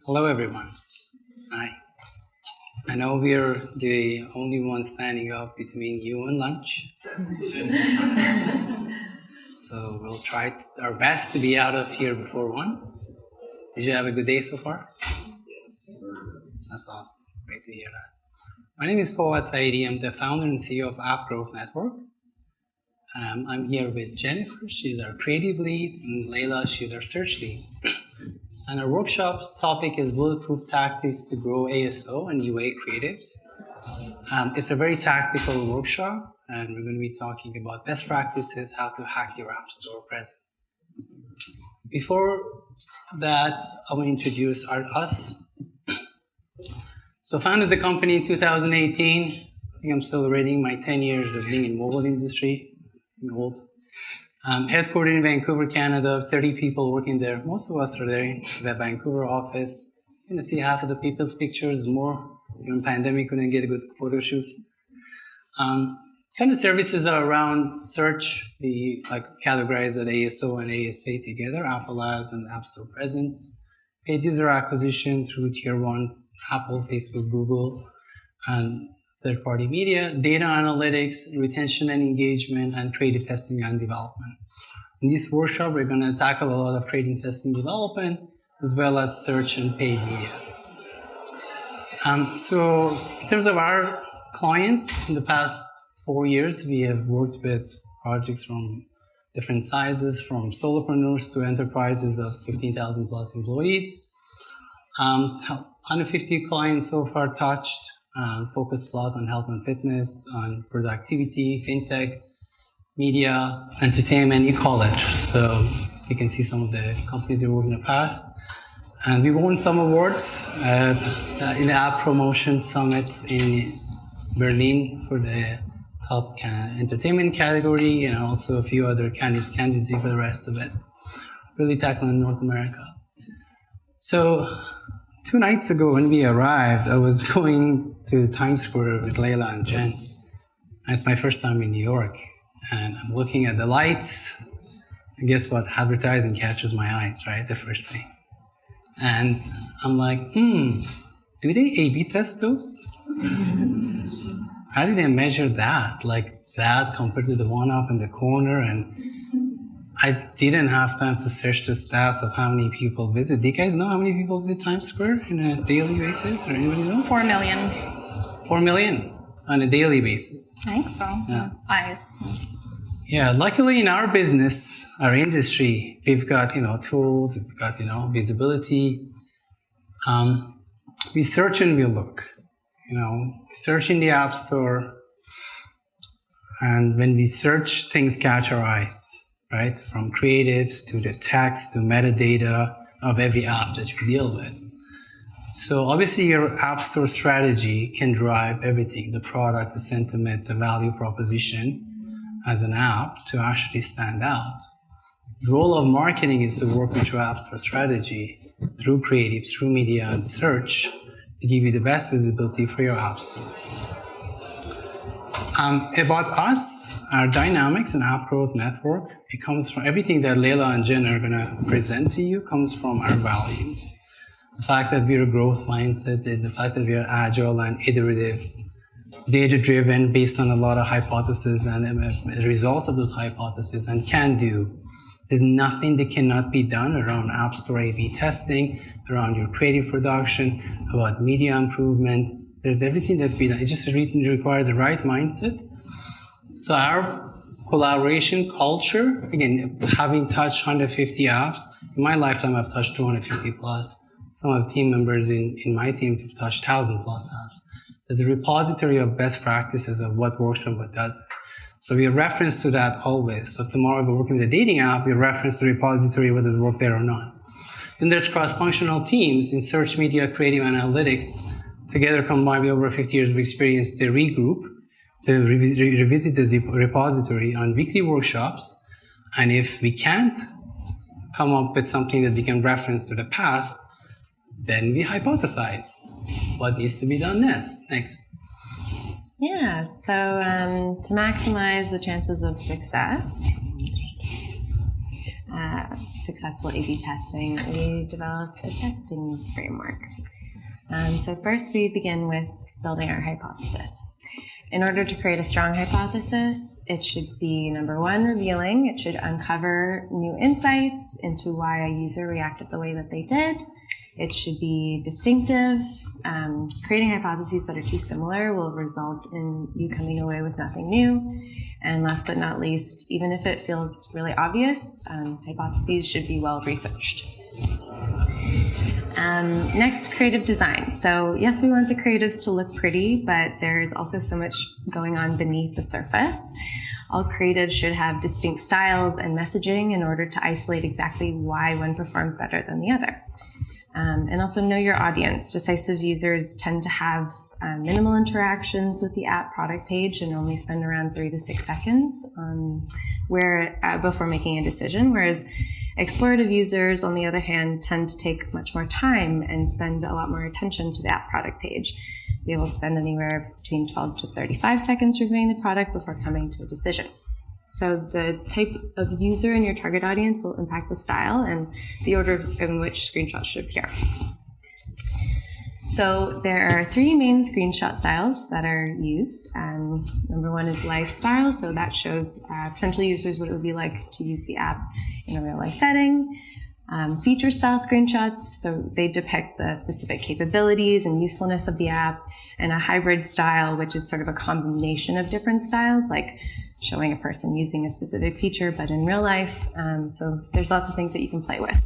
Hello, everyone. Hi. I know we're the only ones standing up between you and lunch. So we'll try our best to be out of here before 1. Did you have a good day so far? Yes. That's awesome. Great to hear that. My name is Fouad Saeidi. I'm the founder and CEO of App Growth Network. I'm here with Jennifer. She's our creative lead, and Layla, she's our search lead. And our workshop's topic is Bulletproof Tactics to Grow ASO and UA Creatives. It's a very tactical workshop, and we're going to be talking about best practices, how to hack your App Store presence. Before that, I want to introduce us. So founded the company in 2018. I think I'm celebrating my 10 years of being in mobile industry. I'm old. Headquartered in Vancouver, Canada, 30 people working there. Most of us are there in the Vancouver office. You can see half of the people's pictures more. During the pandemic, couldn't get a good photo shoot. Kind of services are around search. We categorize at ASO and ASA together, Apple Ads and App Store presence. Paid user acquisition through Tier 1, Apple, Facebook, Google, and third-party media, data analytics, retention and engagement, and creative testing and development. In this workshop, we're going to tackle a lot of creative testing development, as well as search and paid media. So in terms of our clients, in the past 4 years, we have worked with projects from different sizes, from solopreneurs to enterprises of 15,000 plus employees. 150 clients so far touched. Focused a lot on health and fitness, on productivity, fintech, media, entertainment, you call it. So you can see some of the companies we worked in the past. And we won some awards in the App Promotion Summit in Berlin for the top entertainment category, and also a few other candidacy for the rest of it. Really tackling North America. So 2 nights ago when we arrived, I was going to Times Square with Layla and Jen. And it's my first time in New York. And I'm looking at the lights. And guess what? Advertising catches my eyes, right? The first thing. And I'm like, do they A/B test those? How do they measure that? Like that compared to the one up in the corner? And I didn't have time to search the stats of how many people visit. Do you guys know how many people visit Times Square on a daily basis? Or anybody know? 4 million. 4 million on a daily basis. I think so. Yeah. Eyes. Yeah, luckily in our business, our industry, we've got, tools, we've got, visibility. We search and we look, search in the App Store. And when we search, things catch our eyes. Right? From creatives to the text to metadata of every app that you deal with. So obviously your App Store strategy can drive everything, the product, the sentiment, the value proposition as an app to actually stand out. The role of marketing is to work with your App Store strategy through creative, through media and search to give you the best visibility for your App Store. About us, our dynamics and App Growth Network, it comes from everything that Layla and Jen are going to present to you comes from our values. The fact that we're a growth mindset, the fact that we're agile and iterative, data-driven based on a lot of hypotheses and the results of those hypotheses and can do. There's nothing that cannot be done around App Store A/B testing, around your creative production, about media improvement. There's everything that be done. It just requires the right mindset. So our collaboration culture, again, having touched 150 apps, in my lifetime I've touched 250 plus. Some of the team members in my team have touched 1,000 plus apps. There's a repository of best practices of what works and what doesn't. So we reference to that always. So if tomorrow we're working with a dating app, we reference the repository, whether it's worked there or not. Then there's cross-functional teams in search, media, creative, analytics. Together combined with over 50 years of experience, they regroup to revisit the repository on weekly workshops. And if we can't come up with something that we can reference to the past, then we hypothesize what needs to be done next. Yeah, so to maximize the chances of success, successful A/B testing, we developed a testing framework. So first we begin with building our hypothesis. In order to create a strong hypothesis, it should be, number one, revealing. It should uncover new insights into why a user reacted the way that they did. It should be distinctive. Creating hypotheses that are too similar will result in you coming away with nothing new. And last but not least, even if it feels really obvious, hypotheses should be well researched. Next, creative design. So yes, we want the creatives to look pretty, but there's also so much going on beneath the surface. All creatives should have distinct styles and messaging in order to isolate exactly why one performed better than the other. And also know your audience. Decisive users tend to have minimal interactions with the app product page and only spend around 3 to 6 seconds before making a decision, whereas explorative users, on the other hand, tend to take much more time and spend a lot more attention to the app product page. They will spend anywhere between 12 to 35 seconds reviewing the product before coming to a decision. So the type of user in your target audience will impact the style and the order in which screenshots should appear. So there are 3 main screenshot styles that are used. Number one is lifestyle, so that shows potential users what it would be like to use the app in a real life setting. Feature style screenshots, so they depict the specific capabilities and usefulness of the app. And a hybrid style, which is sort of a combination of different styles, like showing a person using a specific feature but in real life. So there's lots of things that you can play with.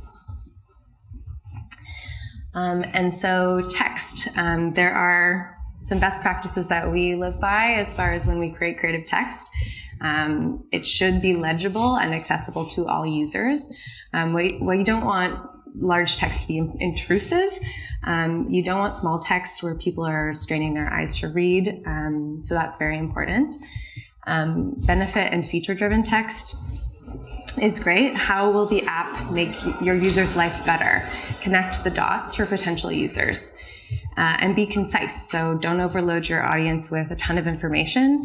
And so text. There are some best practices that we live by as far as when we create creative text. It should be legible and accessible to all users. What you don't want large text to be intrusive. You don't want small text where people are straining their eyes to read. So that's very important. Benefit and feature-driven text is great. How will the app make your user's life better? Connect the dots for potential users. And be concise, so don't overload your audience with a ton of information.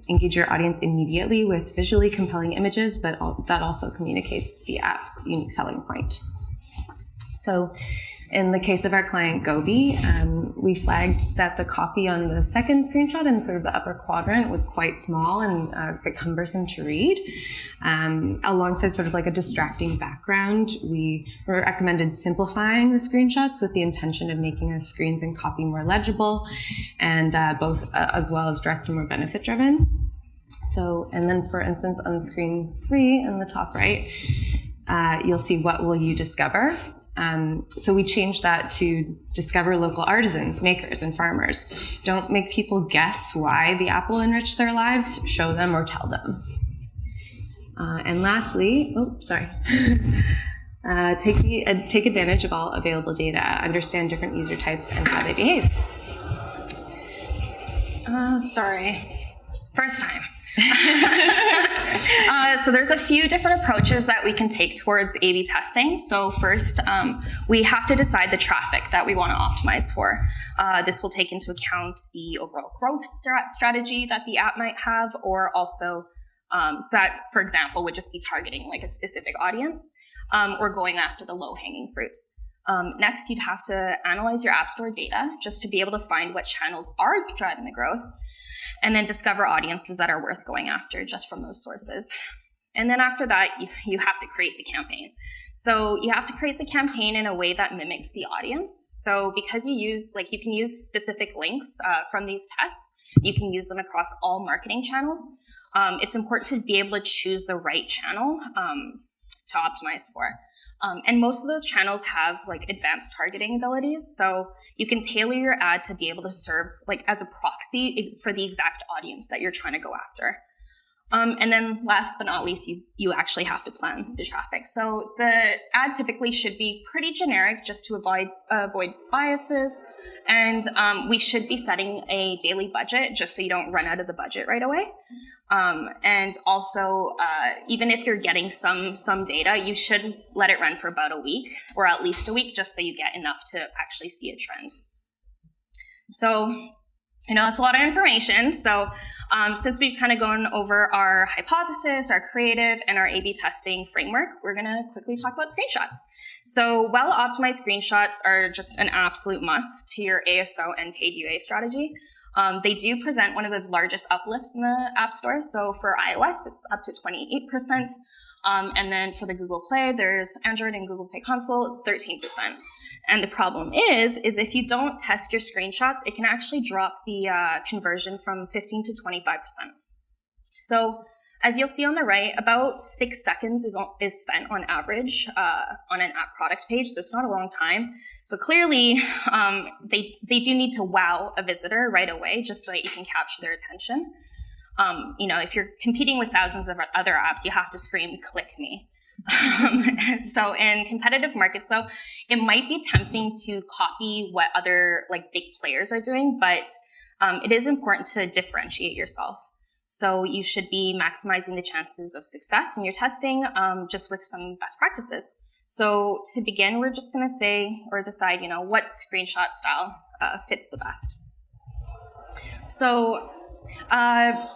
Engage your audience immediately with visually compelling images, but that also communicate the app's unique selling point. So in the case of our client Gobi, we flagged that the copy on the second screenshot in sort of the upper quadrant was quite small and a bit cumbersome to read. Alongside sort of like a distracting background, we recommended simplifying the screenshots with the intention of making the screens and copy more legible and as well as direct and more benefit driven. So, and then for instance, on screen 3 in the top right, you'll see what will you discover. So we changed that to discover local artisans, makers, and farmers. Don't make people guess why the app will enrich their lives. Show them or tell them. And lastly, take advantage of all available data. Understand different user types and how they behave. First time. So there's a few different approaches that we can take towards A/B testing. So first, we have to decide the traffic that we want to optimize for. This will take into account the overall growth strategy that the app might have, or also, so that, for example, would just be targeting like a specific audience, or going after the low-hanging fruits. Next, you'd have to analyze your App Store data just to be able to find what channels are driving the growth, and then discover audiences that are worth going after just from those sources. And then after that, you have to create the campaign. So you have to create the campaign in a way that mimics the audience. So because you can use specific links from these tests, you can use them across all marketing channels. It's important to be able to choose the right channel to optimize for. And most of those channels have like advanced targeting abilities. So you can tailor your ad to be able to serve like as a proxy for the exact audience that you're trying to go after. And then last but not least, you actually have to plan the traffic. So the ad typically should be pretty generic just to avoid biases. And we should be setting a daily budget just so you don't run out of the budget right away. And also, even if you're getting some data, you should let it run for about a week or at least a week just so you get enough to actually see a trend. So I know that's a lot of information. So since we've kind of gone over our hypothesis, our creative, and our A/B testing framework, we're going to quickly talk about screenshots. So well-optimized screenshots are just an absolute must to your ASO and paid UA strategy. They do present one of the largest uplifts in the App Store. So for iOS, it's up to 28%. And then for the Google Play, there's Android and Google Play Console, it's 13%. And the problem is if you don't test your screenshots, it can actually drop the conversion from 15 to 25%. So as you'll see on the right, about 6 seconds is spent on average on an app product page, so it's not a long time. So clearly, they do need to wow a visitor right away just so that you can capture their attention. If you're competing with thousands of other apps, you have to scream, "Click me." So in competitive markets, though, it might be tempting to copy what other big players are doing, but it is important to differentiate yourself. So you should be maximizing the chances of success in your testing just with some best practices. So to begin, we're just going to say or decide, what screenshot style fits the best. So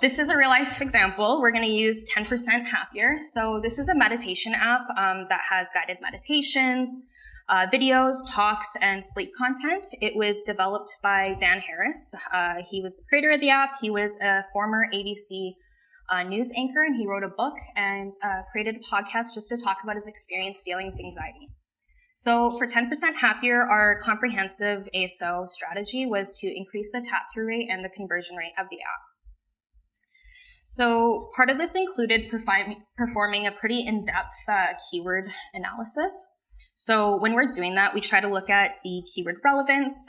this is a real life example. We're going to use 10% Happier. So this is a meditation app that has guided meditations, videos, talks, and sleep content. It was developed by Dan Harris. He was the creator of the app. He was a former ABC news anchor, and he wrote a book and created a podcast just to talk about his experience dealing with anxiety. So for 10% Happier, our comprehensive ASO strategy was to increase the tap-through rate and the conversion rate of the app. So part of this included performing a pretty in-depth keyword analysis. So when we're doing that, we try to look at the keyword relevance,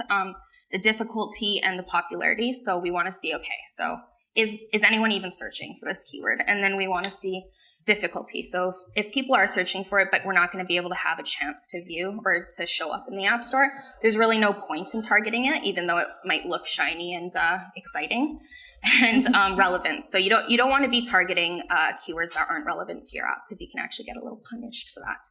the difficulty, and the popularity. So we want to see, okay, so is anyone even searching for this keyword? And then we want to see difficulty. So if people are searching for it, but we're not going to be able to have a chance to view or to show up in the App Store, there's really no point in targeting it, even though it might look shiny and exciting. And relevance. So you don't want to be targeting keywords that aren't relevant to your app, because you can actually get a little punished for that.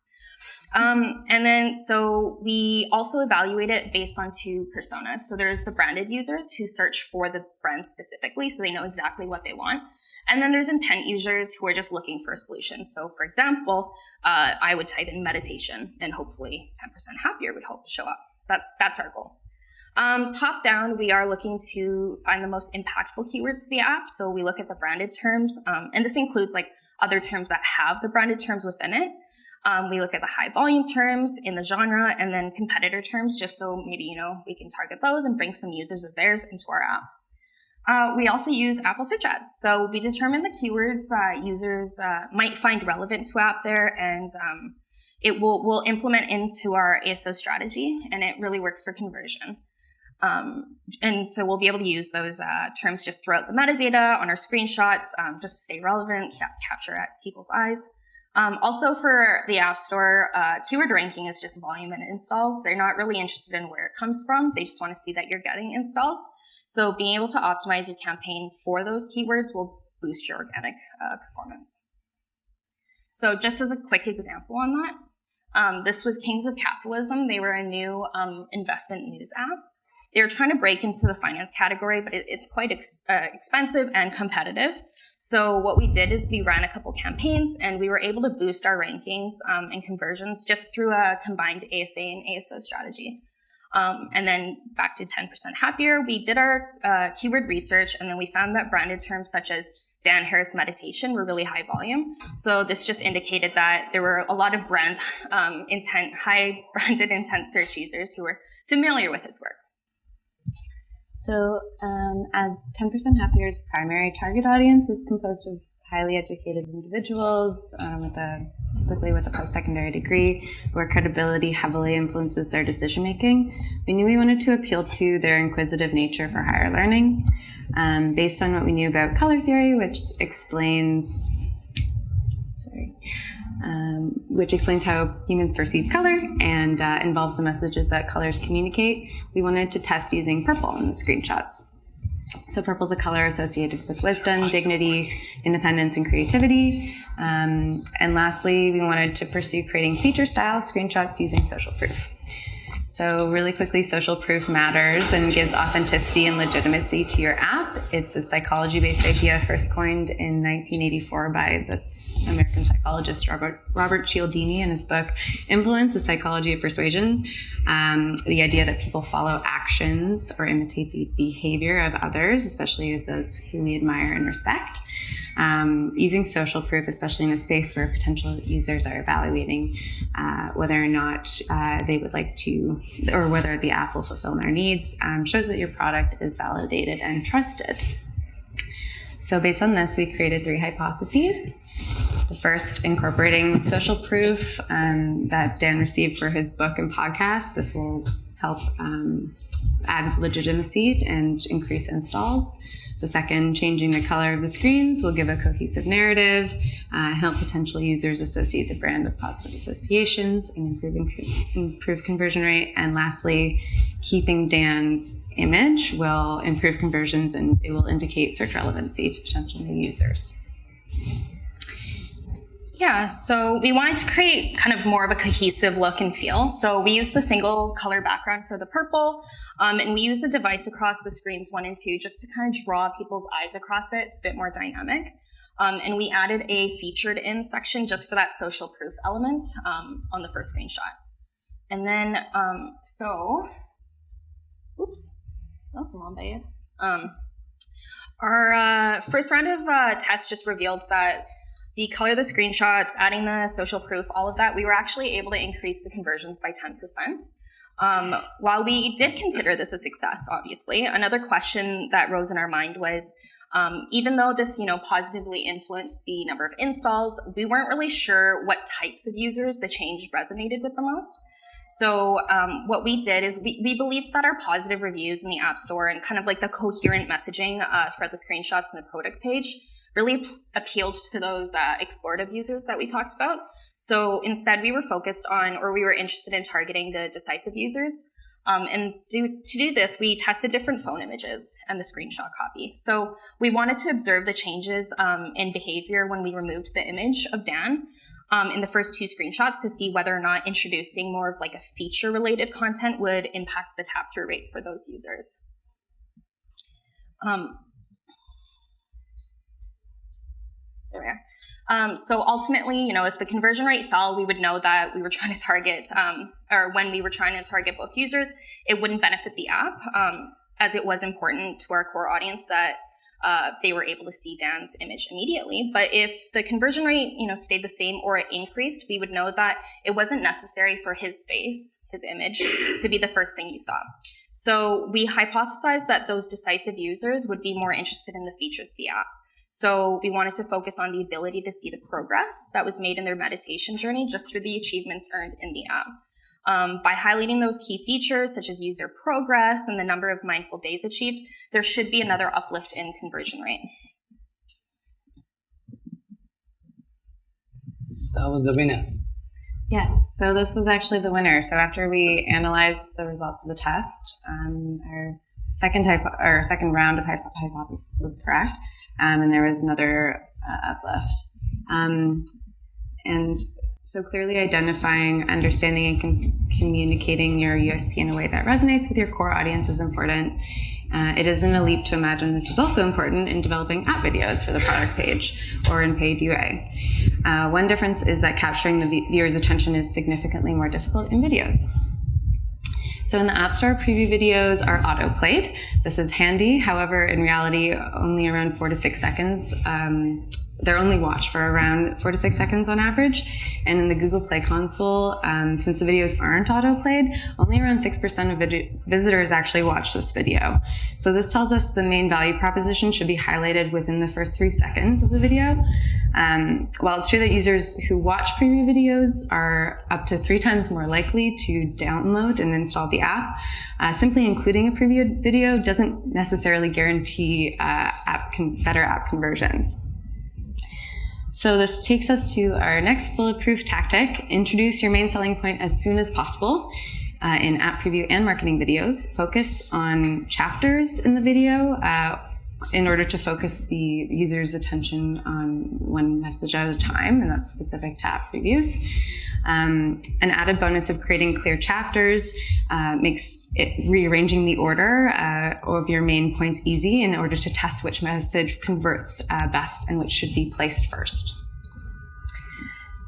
And then, so we also evaluate it based on 2 personas. So there's the branded users who search for the brand specifically, so they know exactly what they want. And then there's intent users who are just looking for a solution. So for example, I would type in meditation, and hopefully 10% Happier would show up. So that's our goal. Top down, we are looking to find the most impactful keywords for the app. So we look at the branded terms, and this includes other terms that have the branded terms within it. We look at the high volume terms in the genre, and then competitor terms, just so maybe, we can target those and bring some users of theirs into our app. We also use Apple search ads. So we determine the keywords users might find relevant to app there, and we'll implement into our ASO strategy, and it really works for conversion. And so we'll be able to use those terms just throughout the metadata on our screenshots, just to stay relevant, capture at people's eyes. Also for the App Store, keyword ranking is just volume and installs. They're not really interested in where it comes from. They just want to see that you're getting installs. So being able to optimize your campaign for those keywords will boost your organic performance. So just as a quick example on that, this was Kings of Capitalism. They were a new investment news app. They were trying to break into the finance category, but it's quite expensive and competitive. So what we did is we ran a couple campaigns, and we were able to boost our rankings and conversions just through a combined ASA and ASO strategy. And then back to 10% Happier, we did our keyword research, and then we found that branded terms such as Dan Harris meditation were really high volume. So this just indicated that there were a lot of high branded intent search users who were familiar with his work. So as 10% Happier's primary target audience is composed of highly educated individuals typically with a post-secondary degree where credibility heavily influences their decision-making, we knew we wanted to appeal to their inquisitive nature for higher learning. Based on what we knew about color theory, which explains how humans perceive color and involves the messages that colors communicate, we wanted to test using purple in the screenshots. So purple is a color associated with wisdom, dignity, independence, and creativity. And lastly, we wanted to pursue creating feature-style screenshots using social proof. So really quickly, social proof matters and gives authenticity and legitimacy to your app. It's a psychology-based idea first coined in 1984 by this American psychologist, Robert Cialdini, in his book, Influence, The Psychology of Persuasion. The idea that people follow actions or imitate the behavior of others, especially of those who we admire and respect. Using social proof, especially in a space where potential users are evaluating whether or not they would like to, or whether the app will fulfill their needs, shows that your product is validated and trusted. So based on this, we created 3 hypotheses. The first, incorporating social proof that Dan received for his book and podcast. This will help add legitimacy and increase installs. The second, changing the color of the screens will give a cohesive narrative, help potential users associate the brand with positive associations and improve conversion rate. And lastly, keeping Dan's image will improve conversions and it will indicate search relevancy to potential new users. Yeah, so we wanted to create kind of more of a cohesive look and feel. So we used the single color background for the purple, and we used a device across the screens 1 and 2 just to kind of draw people's eyes across it. It's a bit more dynamic. And we added a featured in section just for that social proof element on the first screenshot. And then, oops, that's not bad. Our first round of tests just revealed that the color of the screenshots, adding the social proof, all of that, we were actually able to increase the conversions by 10%. While we did consider this a success, obviously, another question that rose in our mind was, even though this, positively influenced the number of installs, we weren't really sure what types of users the change resonated with the most. So what we did is we believed that our positive reviews in the App Store and kind of like the coherent messaging throughout the screenshots and the product page really appealed to those explorative users that we talked about. So instead, we were focused on, or we were interested in targeting the decisive users. And to do this, we tested different phone images and the screenshot copy. So we wanted to observe the changes in behavior when we removed the image of Dan in the first 2 screenshots to see whether or not introducing more of like a feature-related content would impact the tap-through rate for those users. There we are. So ultimately, if the conversion rate fell, we would know that we were trying to target, or when we were trying to target both users, it wouldn't benefit the app, as it was important to our core audience that they were able to see Dan's image immediately. But if the conversion rate, stayed the same or it increased, we would know that it wasn't necessary for his face, his image, to be the first thing you saw. So we hypothesized that those decisive users would be more interested in the features of the app. So we wanted to focus on the ability to see the progress that was made in their meditation journey just through the achievements earned in the app. By highlighting those key features, such as user progress and the number of mindful days achieved, there should be another uplift in conversion rate. That was the winner. Yes, so this was actually the winner. So after we analyzed the results of the test, our second round of hypothesis was correct. And there was another uplift. And so clearly identifying, understanding, and communicating your USP in a way that resonates with your core audience is important. It isn't a leap to imagine this is also important in developing app videos for the product page or in paid UA. One difference is that capturing the viewer's attention is significantly more difficult in videos. So in the App Store, preview videos are auto-played. This is handy. However, in reality, only around 4 to 6 seconds. They're only watched for around 4 to 6 seconds on average. And in the Google Play Console, since the videos aren't auto-played, only around 6% of visitors actually watch this video. So this tells us the main value proposition should be highlighted within the first 3 seconds of the video. While it's true that users who watch preview videos are up to 3 times more likely to download and install the app, simply including a preview video doesn't necessarily guarantee better app conversions. So this takes us to our next bulletproof tactic. Introduce your main selling point as soon as possible in app preview and marketing videos. Focus on chapters in the video in order to focus the user's attention on one message at a time, and that's specific to app previews. An added bonus of creating clear chapters makes it rearranging the order of your main points easy in order to test which message converts best and which should be placed first.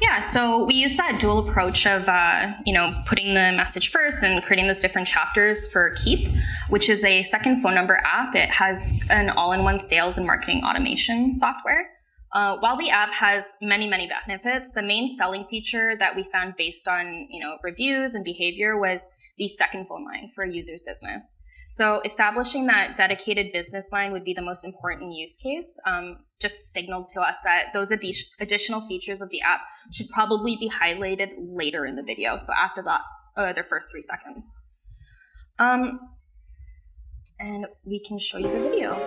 Yeah, so we use that dual approach of, putting the message first and creating those different chapters for Keep, which is a second phone number app. It has an all-in-one sales and marketing automation software. While the app has many, many benefits, the main selling feature that we found based on, reviews and behavior was the second phone line for a user's business. So establishing that dedicated business line would be the most important use case. Just signaled to us that those additional features of the app should probably be highlighted later in the video. So after that, their first 3 seconds. And we can show you the video.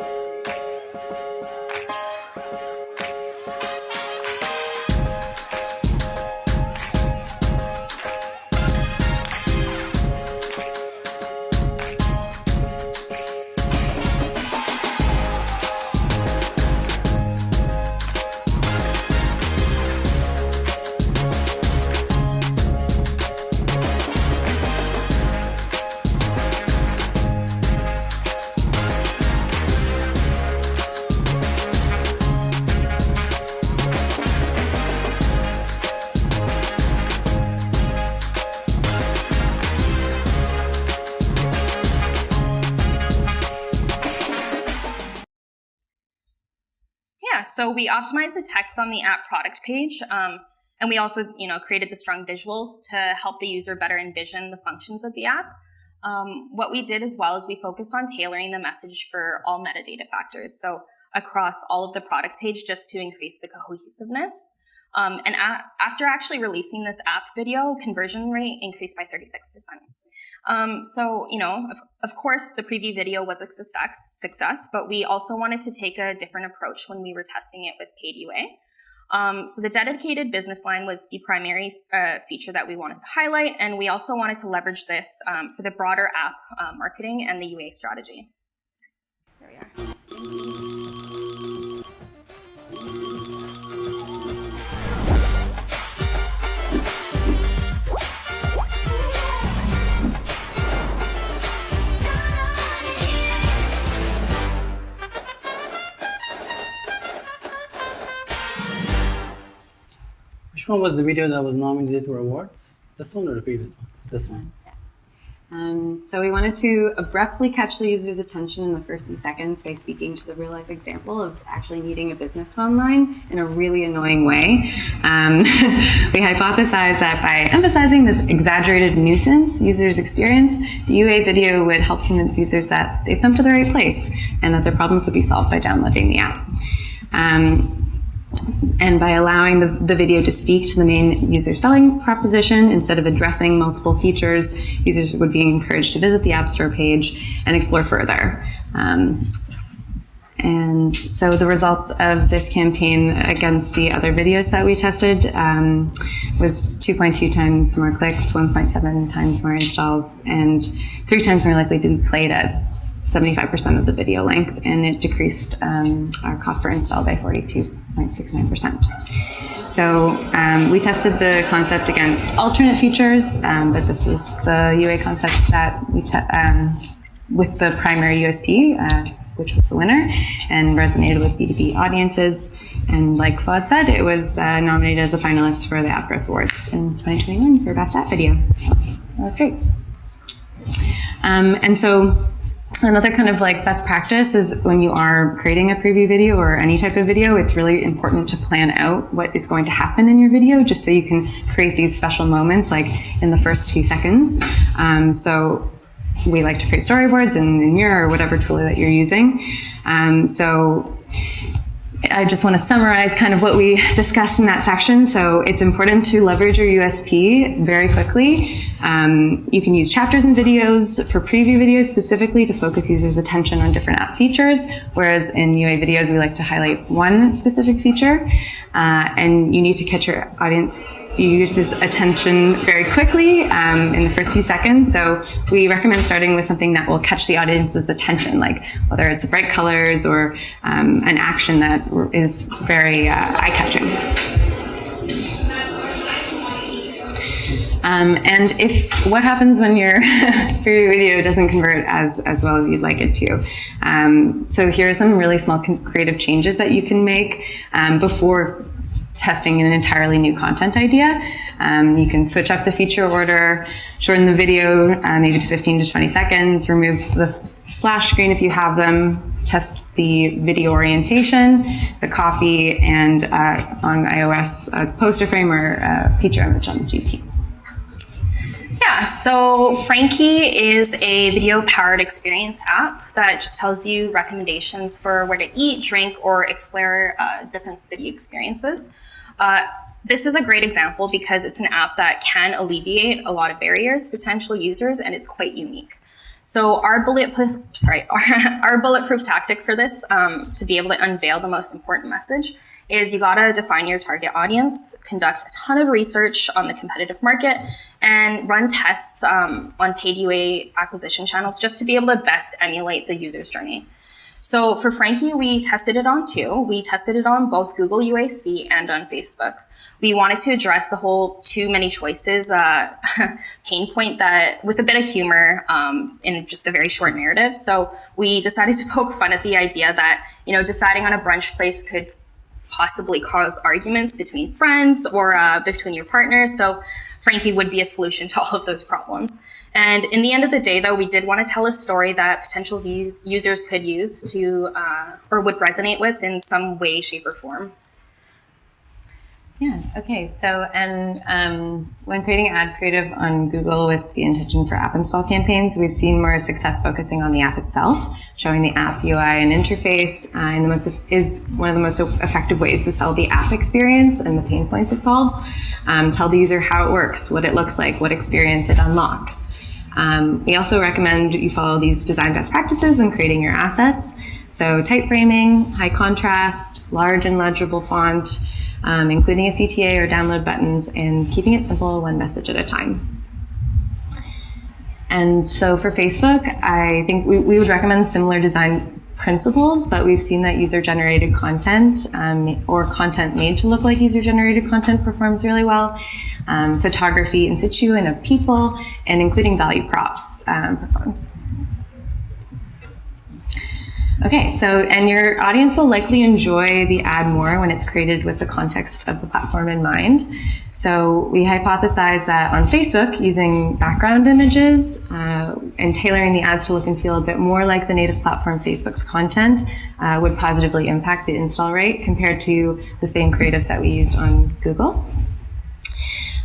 So we optimized the text on the app product page, and we also, created the strong visuals to help the user better envision the functions of the app. What we did as well is we focused on tailoring the message for all metadata factors, so across all of the product page, just to increase the cohesiveness. And after actually releasing this app video, conversion rate increased by 36%. Of course, the preview video was a success, but we also wanted to take a different approach when we were testing it with paid UA. So the dedicated business line was the primary feature that we wanted to highlight, and we also wanted to leverage this for the broader app marketing and the UA strategy. There we are. Which one was the video that was nominated for awards? This one or the previous one? This one. So we wanted to abruptly catch the user's attention in the first few seconds by speaking to the real-life example of actually needing a business phone line in a really annoying way. We hypothesized that by emphasizing this exaggerated nuisance users experience, the UA video would help convince users that they've come to the right place and that their problems would be solved by downloading the app. And by allowing the video to speak to the main user selling proposition instead of addressing multiple features, users would be encouraged to visit the App Store page and explore further. And so the results of this campaign against the other videos that we tested was 2.2 times more clicks, 1.7 times more installs, and 3 times more likely to be played at 75% of the video length, and it decreased our cost per install by 42.69%. So we tested the concept against alternate features, but this was the UA concept that we with the primary USP, which was the winner, and resonated with B2B audiences. And like Fouad said, it was nominated as a finalist for the App Growth Awards in 2021 for Best App Video. So that was great. And so another kind of like best practice is when you are creating a preview video or any type of video, it's really important to plan out what is going to happen in your video just so you can create these special moments like in the first few seconds. So we like to create storyboards in Miro or whatever tool that you're using. So I just want to summarize kind of what we discussed in that section. So it's important to leverage your USP very quickly. You can use chapters and videos for preview videos specifically to focus users' attention on different app features, whereas in UA videos, we like to highlight one specific feature. And you need to catch your audience uses attention very quickly in the first few seconds. So we recommend starting with something that will catch the audience's attention, like whether it's bright colors or an action that is very eye-catching. And what happens when your video doesn't convert as well as you'd like it to? So here are some really small creative changes that you can make before testing an entirely new content idea. You can switch up the feature order, shorten the video maybe to 15 to 20 seconds, remove the splash screen if you have them, test the video orientation, the copy, and on iOS, a poster frame or a feature image on the GP. Yeah, so Frankie is a video-powered experience app that just tells you recommendations for where to eat, drink, or explore different city experiences. This is a great example because it's an app that can alleviate a lot of barriers for potential users, and it's quite unique. So our bulletproof tactic for this, to be able to unveil the most important message, is you gotta define your target audience, conduct a ton of research on the competitive market, and run tests on paid UA acquisition channels just to be able to best emulate the user's journey. So for Frankie, we tested it on two. We tested it on both Google UAC and on Facebook. We wanted to address the whole too many choices pain point that with a bit of humor in just a very short narrative. So we decided to poke fun at the idea that, deciding on a brunch place could possibly cause arguments between friends or between your partners. So Frankie would be a solution to all of those problems. And in the end of the day, though, we did want to tell a story that potential users could use to or would resonate with in some way, shape, or form. Yeah, okay, so, and when creating ad creative on Google with the intention for app install campaigns, we've seen more success focusing on the app itself, showing the app UI and interface is one of the most effective ways to sell the app experience and the pain points it solves. Tell the user how it works, what it looks like, what experience it unlocks. We also recommend you follow these design best practices when creating your assets. So tight framing, high contrast, large and legible font, including a CTA or download buttons, and keeping it simple, one message at a time. And so for Facebook, I think we would recommend similar design principles, but we've seen that user-generated content or content made to look like user-generated content performs really well. Photography in situ and of people, and including value props performs. Okay, so, and your audience will likely enjoy the ad more when it's created with the context of the platform in mind. So we hypothesize that on Facebook, using background images and tailoring the ads to look and feel a bit more like the native platform Facebook's content would positively impact the install rate compared to the same creatives that we used on Google.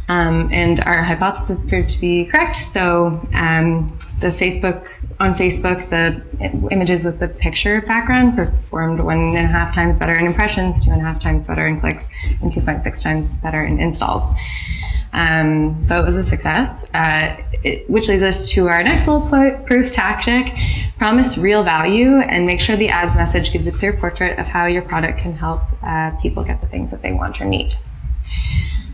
And our hypothesis proved to be correct. So on Facebook, the images with the picture background performed 1.5 times better in impressions, 2.5 times better in clicks, and 2.6 times better in installs. So it was a success, which leads us to our next bulletproof tactic: promise real value and make sure the ads message gives a clear portrait of how your product can help people get the things that they want or need.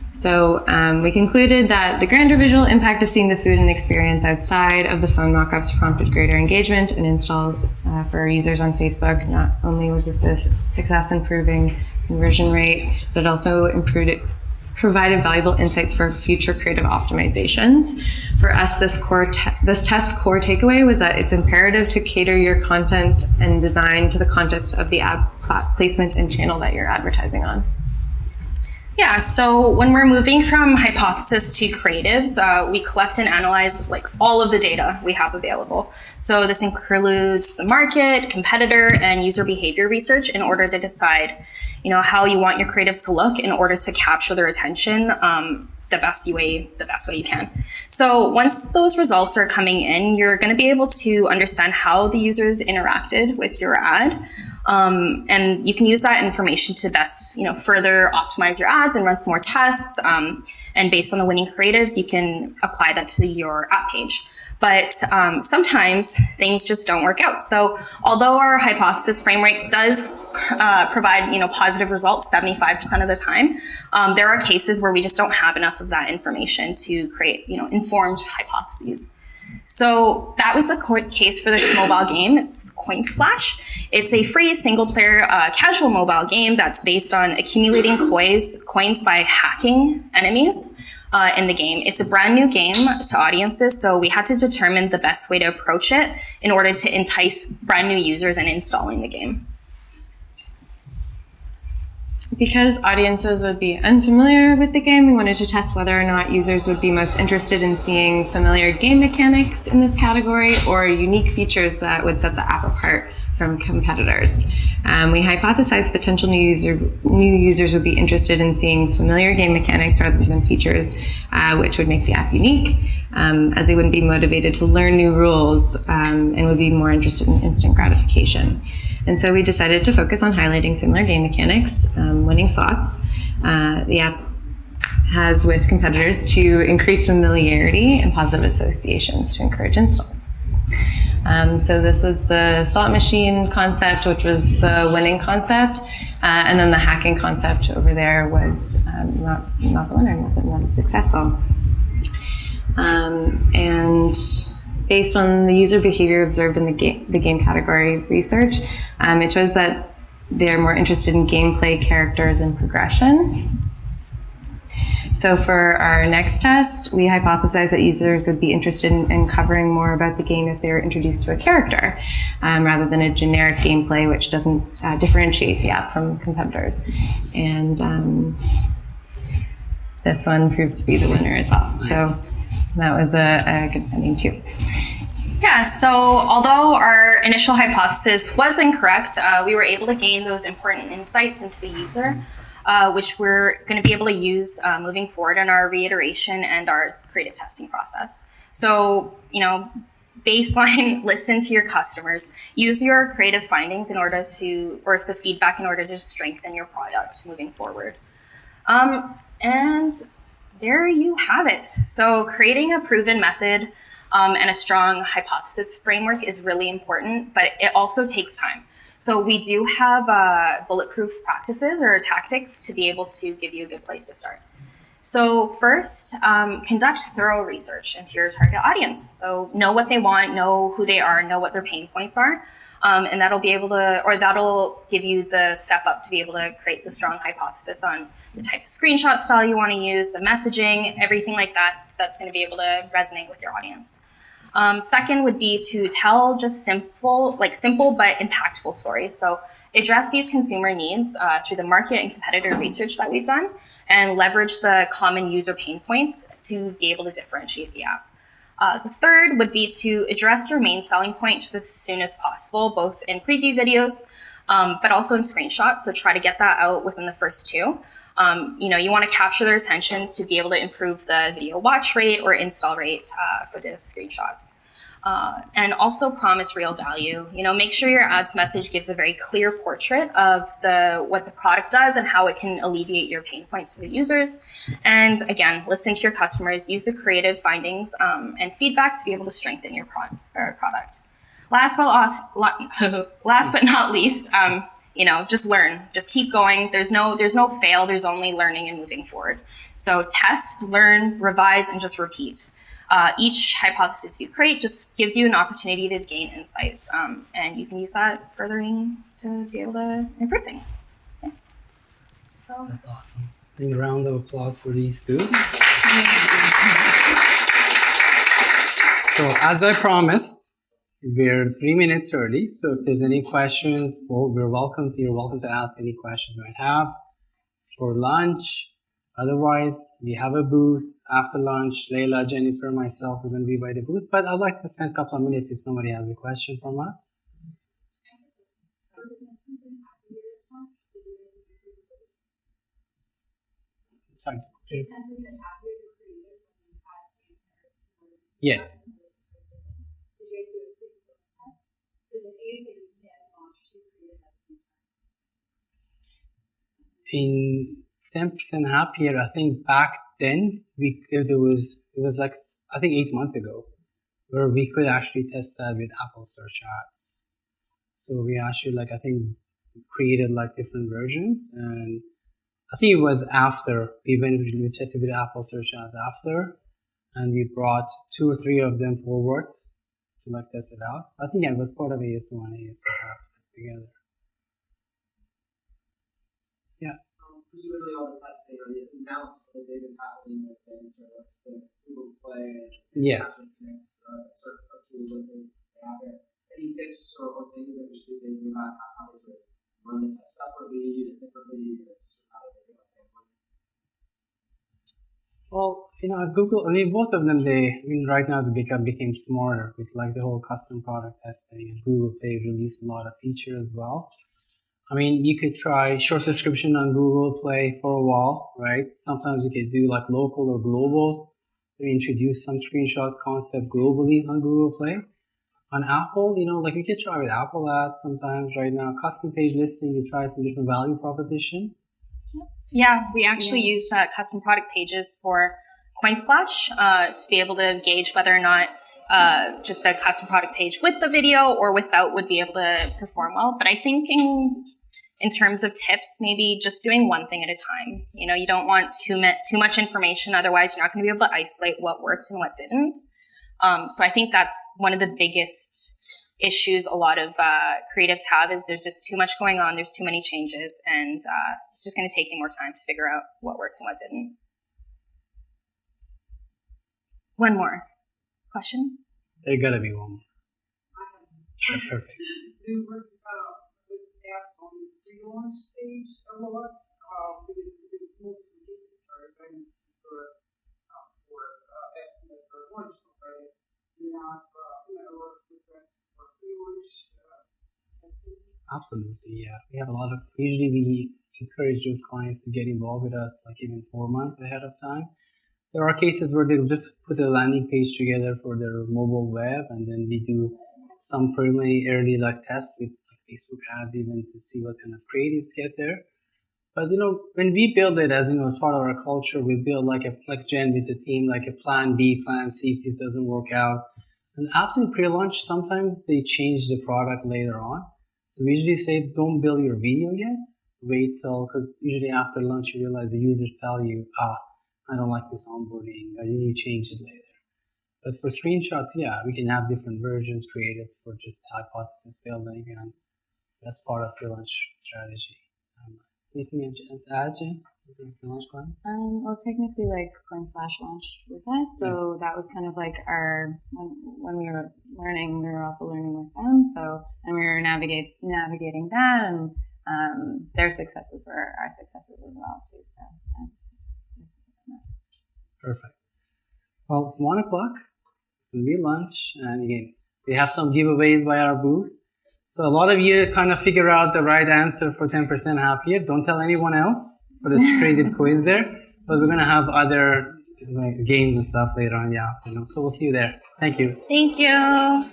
So we concluded that the grander visual impact of seeing the food and experience outside of the phone mockups prompted greater engagement and installs for users on Facebook. Not only was this a success improving conversion rate, but it also provided valuable insights for future creative optimizations. For us, this test's core takeaway was that it's imperative to cater your content and design to the context of the ad placement and channel that you're advertising on. Yeah, so when we're moving from hypothesis to creatives, we collect and analyze all of the data we have available. So this includes the market, competitor, and user behavior research in order to decide, how you want your creatives to look in order to capture their attention the best way you can. So once those results are coming in, you're going to be able to understand how the users interacted with your ad. And you can use that information to best, further optimize your ads and run some more tests. And and based on the winning creatives, you can apply that to your app page. But sometimes things just don't work out. So although our hypothesis framework does provide, positive results 75% of the time, there are cases where we just don't have enough of that information to create, informed hypotheses. So that was the case for this mobile game. It's Coin Splash. It's a free single-player casual mobile game that's based on accumulating coins by hacking enemies in the game. It's a brand new game to audiences, so we had to determine the best way to approach it in order to entice brand new users in installing the game. Because audiences would be unfamiliar with the game, we wanted to test whether or not users would be most interested in seeing familiar game mechanics in this category or unique features that would set the app apart from competitors. We hypothesized potential new users would be interested in seeing familiar game mechanics rather than features which would make the app unique, as they wouldn't be motivated to learn new rules and would be more interested in instant gratification. And so we decided to focus on highlighting similar game mechanics, winning slots. The app has with competitors to increase familiarity and positive associations to encourage installs. So this was the slot machine concept, which was the winning concept, and then the hacking concept over there was not the winner, not as successful. And based on the user behavior observed in the game category research, it shows that they're more interested in gameplay, characters, and progression. So for our next test, we hypothesized that users would be interested in covering more about the game if they were introduced to a character, rather than a generic gameplay which doesn't differentiate the app from competitors. And this one proved to be the winner as well. Nice. So that was a good finding too. Yeah, so although our initial hypothesis was incorrect, we were able to gain those important insights into the user, which we're going to be able to use moving forward in our reiteration and our creative testing process. So, baseline, listen to your customers, use your creative findings in order to, or the feedback in order to strengthen your product moving forward. And there you have it. So creating a proven method and a strong hypothesis framework is really important, but it also takes time. So we do have bulletproof practices or tactics to be able to give you a good place to start. So first, conduct thorough research into your target audience. So know what they want, know who they are, know what their pain points are, and that'll give you the step up to be able to create the strong hypothesis on the type of screenshot style you want to use, the messaging, everything like that. That's going to be able to resonate with your audience. Second would be to tell just simple but impactful stories. So address these consumer needs through the market and competitor research that we've done, and leverage the common user pain points to be able to differentiate the app. The third would be to address your main selling point just as soon as possible, both in preview videos, but also in screenshots. So try to get that out within the first two. You want to capture their attention to be able to improve the video watch rate or install rate for the screenshots. And also promise real value. Make sure your ads message gives a very clear portrait of what the product does and how it can alleviate your pain points for the users. And again, listen to your customers, use the creative findings and feedback to be able to strengthen your product. Last but not least, just learn, just keep going. There's no fail, there's only learning and moving forward. So test, learn, revise, and just repeat. Each hypothesis you create just gives you an opportunity to gain insights, and you can use that furthering to be able to improve things. Yeah. So that's awesome. I think a round of applause for these two. So as I promised, we're 3 minutes early. So if there's any questions, you're welcome to ask any questions you might have for lunch. Otherwise, we have a booth after lunch. Layla, Jennifer, myself, we're going to be by the booth. But I'd like to spend a couple of minutes if somebody has a question from us. Sorry. Yeah. 10% happier, I think back then, it was like, I think 8 months ago, where we could actually test that with Apple search ads. So we actually, like, I think, created like different versions, and I think it was after we tested with Apple search ads after, and we brought 2 or 3 of them forward to like test it out. I think it was part of ASO and ASO test together. Yeah. Presumably all the testing or the analysis of the data is happening within sort of the Google Play and Yes. search tool that they have there. Any tips or things that we should be thinking about how to sort of run the test separately, differently, or just how to think about the same one? Well, at Google, both of them, right now they became smarter with like the whole custom product testing, and Google Play released a lot of features as well. You could try short description on Google Play for a while, right? Sometimes you could do like local or global. They introduce some screenshot concept globally on Google Play. On Apple, like you could try with Apple ads sometimes right now. Custom page listing, you try some different value proposition. Yeah, we actually used custom product pages for Coinsplash to be able to gauge whether or not just a custom product page with the video or without would be able to perform well. But I think in terms of tips, maybe just doing one thing at a time. You don't want too much information, otherwise you're not going to be able to isolate what worked and what didn't. So I think that's one of the biggest issues a lot of creatives have, is there's just too much going on, there's too many changes, and it's just going to take you more time to figure out what worked and what didn't. One more question? There gotta be one more. Yeah, perfect. Do you work with apps on the pre-launch stage a lot? Because most of the cases are designed for apps that are launched already. Do you have a lot of requests for pre-launch testing? Absolutely, yeah. We have usually we encourage those clients to get involved with us like even 4 months ahead of time. There are cases where they'll just put a landing page together for their mobile web, and then we do some preliminary early like tests with like Facebook ads even to see what kind of creatives get there. But when we build it as part of our culture, we build like Jen with the team, like a plan B, plan C if this doesn't work out. And apps in pre-launch, sometimes they change the product later on. So we usually say don't build your video yet. Wait because usually after launch you realize the users tell you, I don't like this onboarding, or you need to change it later. But for screenshots, yeah, we can have different versions created for just hypothesis building, and that's part of pre-launch strategy. Anything to add, Jen? Pre-launch clients? Well, technically, like Coinsplash launched with us, so that was kind of like when we were learning, we were also learning with them. So, and we were navigating that, and their successes were our successes as well too. So. Perfect. Well, it's 1 o'clock. It's going to be lunch. And again, we have some giveaways by our booth. So a lot of you kind of figure out the right answer for 10% happier. Don't tell anyone else for the creative quiz there. But we're going to have other games and stuff later on in the afternoon. So we'll see you there. Thank you. Thank you.